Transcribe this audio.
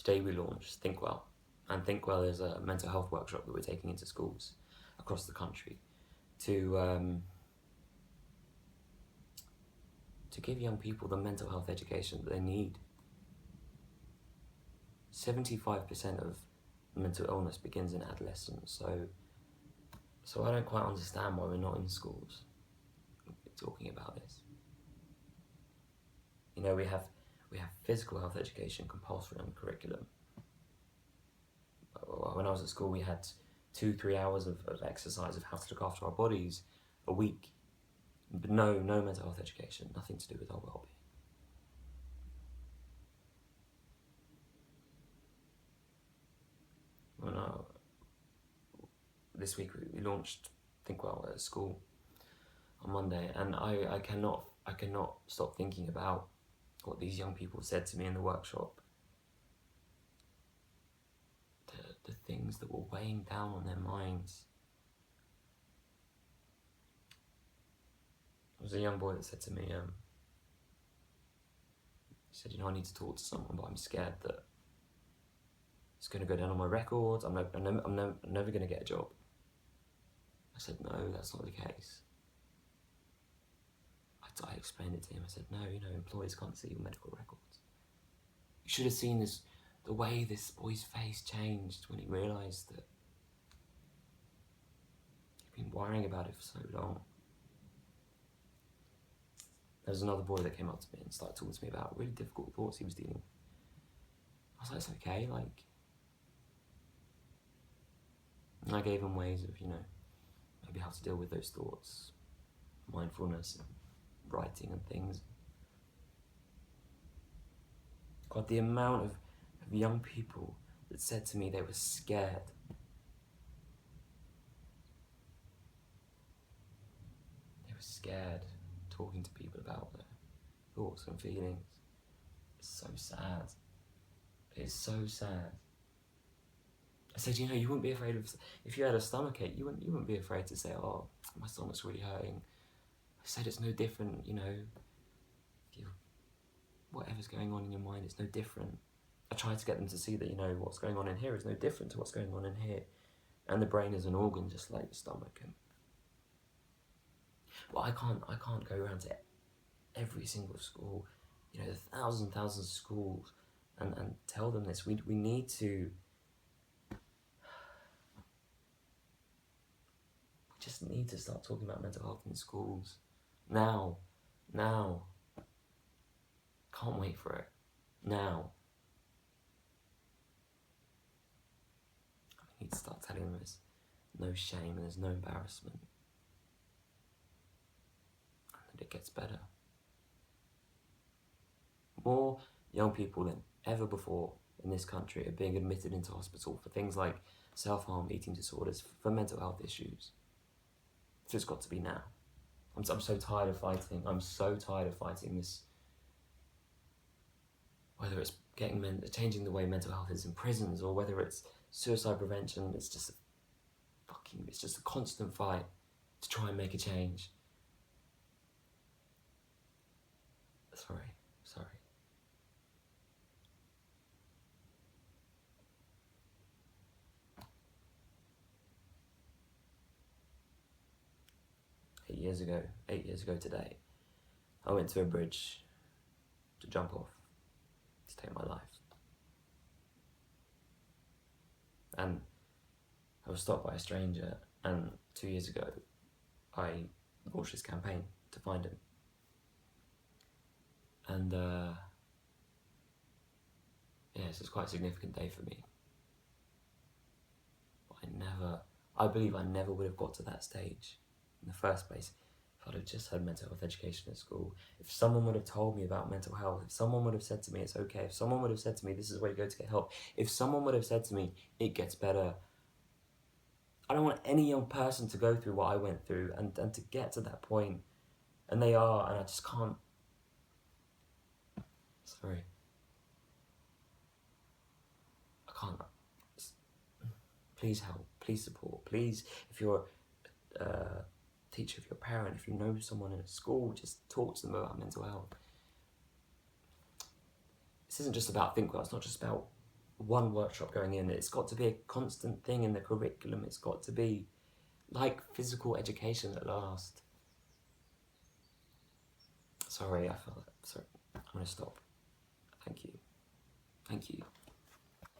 today we launched ThinkWell, and ThinkWell is a mental health workshop that we're taking into schools across the country to give young people the mental health education that they need. 75% of mental illness begins in adolescence, so I don't quite understand why we're not in schools talking about this. You know, we have physical health education compulsory on the curriculum. When I was at school, we had 2-3 hours of exercise of how to look after our bodies a week, but no mental health education, nothing to do with our well-being. This week we launched ThinkWell at school on Monday, and I cannot stop thinking about what these young people said to me in the workshop. The things that were weighing down on their minds. There was a young boy that said to me, he said, you know, I need to talk to someone, but I'm scared that it's going to go down on my records. I'm never going to get a job. I said, no, that's not the case. I explained it to him. I said, no, you know, employers can't see your medical records. You should have seen the way this boy's face changed when he realised that he'd been worrying about it for so long. There was another boy that came up to me and started talking to me about really difficult thoughts he was dealing with. I was like, it's okay, like... And I gave him ways of, you know, maybe how to deal with those thoughts. Mindfulness and writing and things. God, the amount of young people that said to me they were scared. They were scared talking to people about their thoughts and feelings. It's so sad. It's so sad. I said, you know, you wouldn't be afraid of, if you had a stomachache, you wouldn't be afraid to say, oh, my stomach's really hurting. I said, it's no different, you know, whatever's going on in your mind, it's no different. I tried to get them to see that, you know, what's going on in here is no different to what's going on in here. And the brain is an organ just like the stomach. And well, I can't go around to every single school, you know, the thousands of schools and tell them this. We need to, we just need to start talking about mental health in schools. Now. Can't wait for it. Now. We need to start telling them there's no shame and there's no embarrassment. And that it gets better. More young people than ever before in this country are being admitted into hospital for things like self-harm, eating disorders, for mental health issues. It's just got to be now. I'm so tired of fighting. I'm so tired of fighting this. Whether it's changing the way mental health is in prisons, or whether it's suicide prevention, it's just a constant fight to try and make a change. Sorry. 8 years ago today, I went to a bridge to jump off, to take my life. And I was stopped by a stranger, and 2 years ago, I launched this campaign to find him. And this is quite a significant day for me. I believe I never would have got to that stage in the first place if I'd have just had mental health education at school. If someone would have told me about mental health, if someone would have said to me it's okay, if someone would have said to me this is where you go to get help, if someone would have said to me it gets better. I don't want any young person to go through what I went through and to get to that point. And they are, and I just can't. Sorry. I can't. Please help, please support, please, if you're a teacher, if you're a parent, if you know someone in a school, just talk to them about mental health. This isn't just about ThinkWell, it's not just about one workshop going in. It's got to be a constant thing in the curriculum. It's got to be like physical education at last. Sorry, I felt that. Sorry, I'm going to stop. Thank you. Thank you.